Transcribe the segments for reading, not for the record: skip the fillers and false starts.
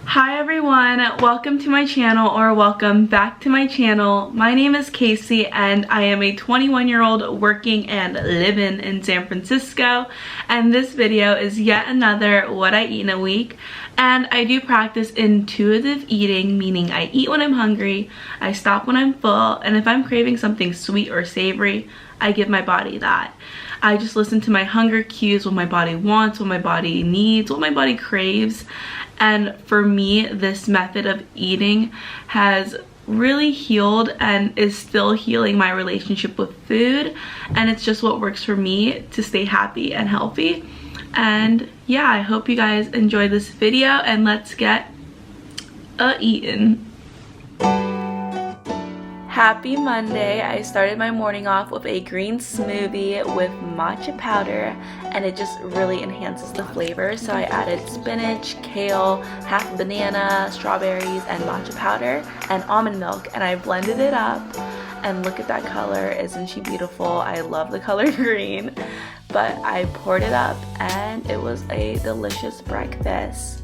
Hi everyone, welcome to my channel, or welcome back to my channel. My name is Casey and I am a 21-year-old working and living in San Francisco, and this video is yet another what I eat in a week. And I do practice intuitive eating, meaning I eat when I'm hungry, I stop when I'm full, and if I'm craving something sweet or savory, I give my body that. I just listen to my hunger cues, what my body wants, what my body needs, what my body craves. And for me, this method of eating has really healed and is still healing my relationship with food. And it's just what works for me to stay happy and healthy. And yeah, I hope you guys enjoy this video, and let's get eating. Happy Monday. I started my morning off with a green smoothie with matcha powder, and it just really enhances the flavor. So I added spinach, kale, half banana, strawberries, and matcha powder and almond milk, and I blended it up. And look at that color, isn't she beautiful? I love the color green. But I poured it up and it was a delicious breakfast.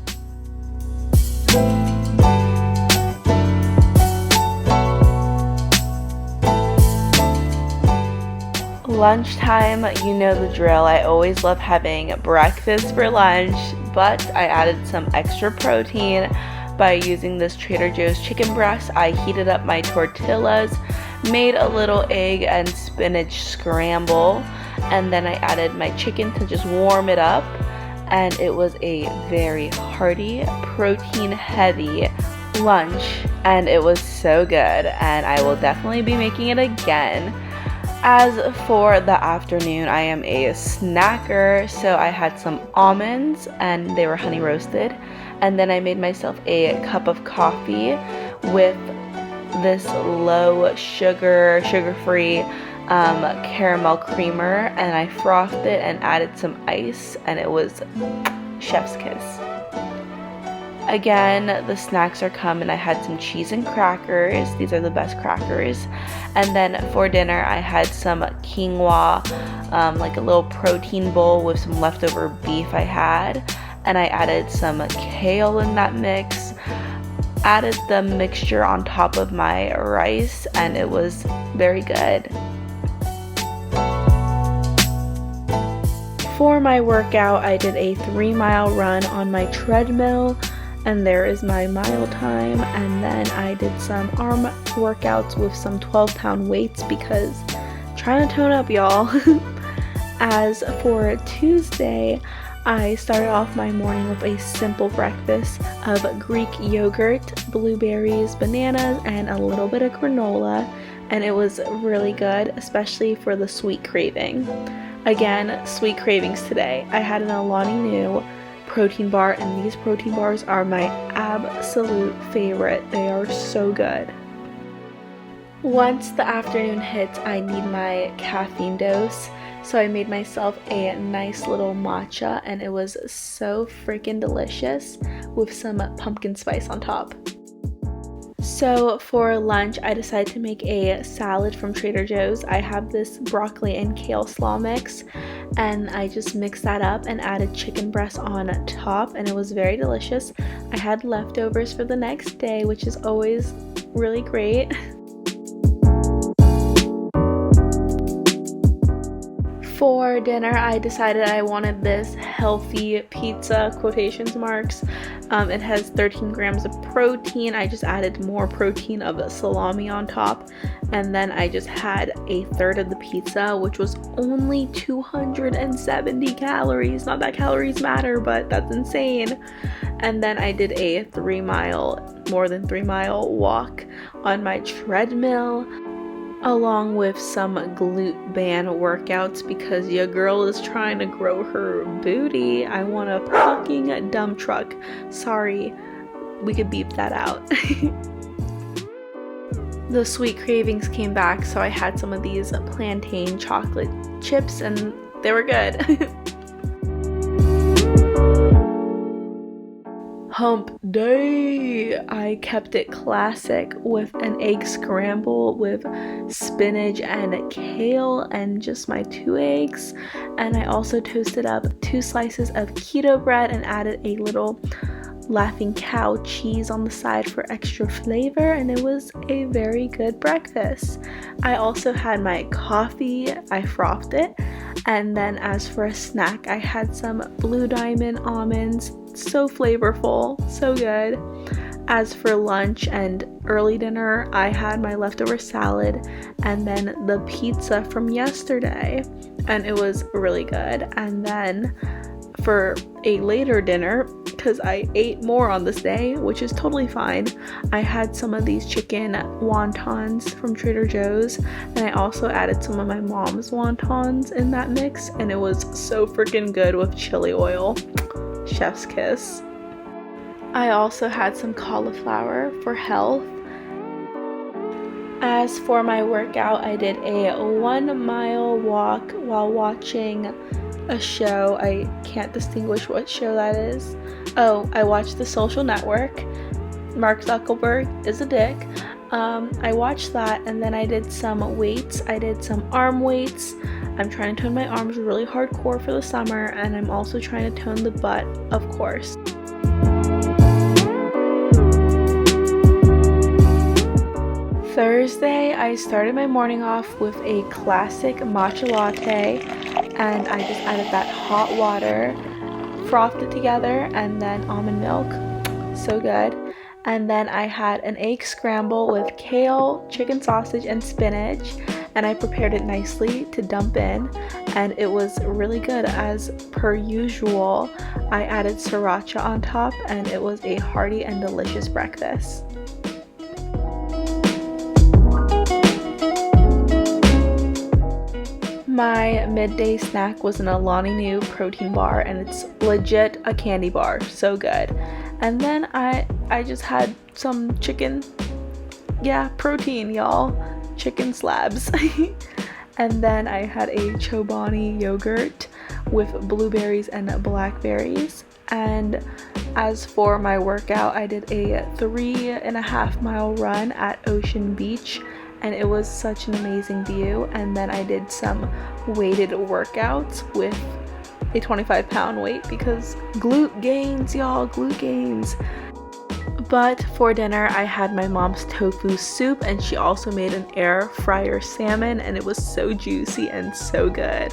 Lunchtime, you know the drill. I always love having breakfast for lunch, but I added some extra protein by using this Trader Joe's chicken breast. I heated up my tortillas, made a little egg and spinach scramble, and then I added my chicken to just warm it up, and it was a very hearty, protein heavy lunch, and it was so good, and I will definitely be making it again. As for the afternoon, I am a snacker, so I had some almonds and they were honey roasted, and then I made myself a cup of coffee with this low sugar, sugar-free caramel creamer, and I frothed it and added some ice, and it was chef's kiss. Again, the snacks are coming. I had some cheese and crackers. These are the best crackers. And then for dinner, I had some quinoa, like a little protein bowl with some leftover beef I had. And I added some kale in that mix. Added the mixture on top of my rice, and it was very good. For my workout, I did a 3-mile run on my treadmill, and there is my mile time. And then I did some arm workouts with some 12-pound weights because I'm trying to tone up, y'all. As for Tuesday, I started off my morning with a simple breakfast of Greek yogurt, blueberries, bananas, and a little bit of granola, and it was really good, especially for the sweet craving. Again, sweet cravings today. I had an Alani Nu protein bar, and these protein bars are my absolute favorite. They are so good. Once the afternoon hits, I need my caffeine dose, so I made myself a nice little matcha, and it was so freaking delicious with some pumpkin spice on top. So for lunch, I decided to make a salad from Trader Joe's. I have this broccoli and kale slaw mix, and I just mixed that up and added chicken breast on top, and it was very delicious. I had leftovers for the next day, which is always really great. For dinner, I decided I wanted this healthy pizza, quotations marks. It has 13 grams of protein. I just added more protein of salami on top, and then I just had a third of the pizza, which was only 270 calories. Not that calories matter, but that's insane. And then I did a more than 3-mile walk on my treadmill, along with some glute band workouts because your girl is trying to grow her booty. I want a fucking dump truck. Sorry, we could beep that out. The sweet cravings came back, so I had some of these plantain chocolate chips, and they were good. Hump day! I kept it classic with an egg scramble with spinach and kale and just my 2 eggs. And I also toasted up 2 slices of keto bread and added a little Laughing Cow cheese on the side for extra flavor, and it was a very good breakfast. I also had my coffee, I frothed it, and then as for a snack, I had some Blue Diamond almonds. So flavorful, so good. As for lunch and early dinner, I had my leftover salad and then the pizza from yesterday, and it was really good. And then for a later dinner, because I ate more on this day, which is totally fine, I had some of these chicken wontons from Trader Joe's, and I also added some of my mom's wontons in that mix, and it was so freaking good with chili oil. Chef's kiss. I also had some cauliflower for health. As for my workout, I did a 1-mile walk while watching a show. I can't distinguish what show that is. Oh, I watched The Social Network. Mark Zuckerberg is a dick. I watched that, and then I did some weights. I did some arm weights. I'm trying to tone my arms really hardcore for the summer, and I'm also trying to tone the butt, of course. Thursday, I started my morning off with a classic matcha latte, and I just added that hot water, frothed it together, and then almond milk. So good. And then I had an egg scramble with kale, chicken sausage, and spinach, and I prepared it nicely to dump in, and it was really good. As per usual, I added sriracha on top, and it was a hearty and delicious breakfast. My midday snack was an Alani Nu protein bar, and it's legit a candy bar, so good. And then I just had some chicken, protein, y'all, chicken slabs. And then I had a Chobani yogurt with blueberries and blackberries. And as for my workout, I did a 3.5-mile run at Ocean Beach, and it was such an amazing view. And then I did some weighted workouts with a 25-pound weight because glute gains, y'all, glute gains. But for dinner, I had my mom's tofu soup, and she also made an air fryer salmon, and it was so juicy and so good.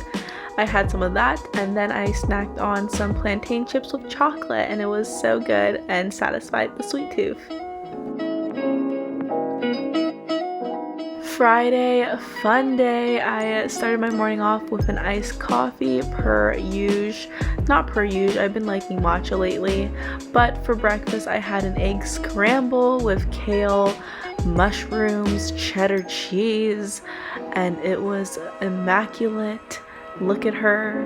I had some of that, and then I snacked on some plantain chips with chocolate, and it was so good and satisfied the sweet tooth. Friday, fun day. I started my morning off with an iced coffee per usual. Not per usual, I've been liking matcha lately. But for breakfast, I had an egg scramble with kale, mushrooms, cheddar cheese, and it was immaculate. Look at her.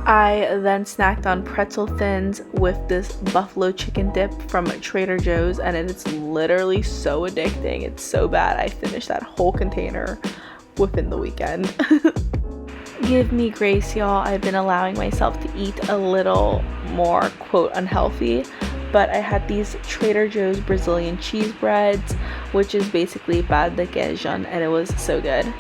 I then snacked on pretzel thins with this buffalo chicken dip from Trader Joe's, and it's literally so addicting. It's so bad. I finished that whole container within the weekend. Give me grace, y'all. I've been allowing myself to eat a little more, quote, unhealthy, but I had these Trader Joe's Brazilian cheese breads, which is basically pão de queijo, and it was so good.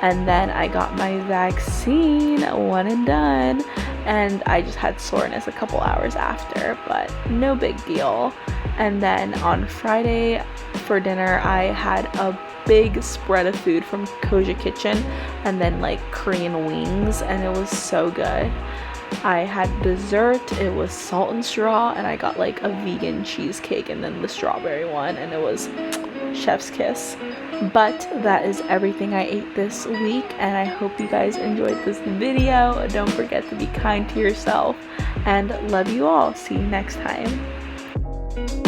And then I got my vaccine, one and done, and I just had soreness a couple hours after, but no big deal. And then on Friday for dinner, I had a big spread of food from Koja Kitchen, and then like Korean wings, and it was so good. I had dessert, it was salt and straw, and I got like a vegan cheesecake and then the strawberry one, and it was chef's kiss. But that is everything I ate this week, and I hope you guys enjoyed this video. Don't forget to be kind to yourself, and love you all. See you next time.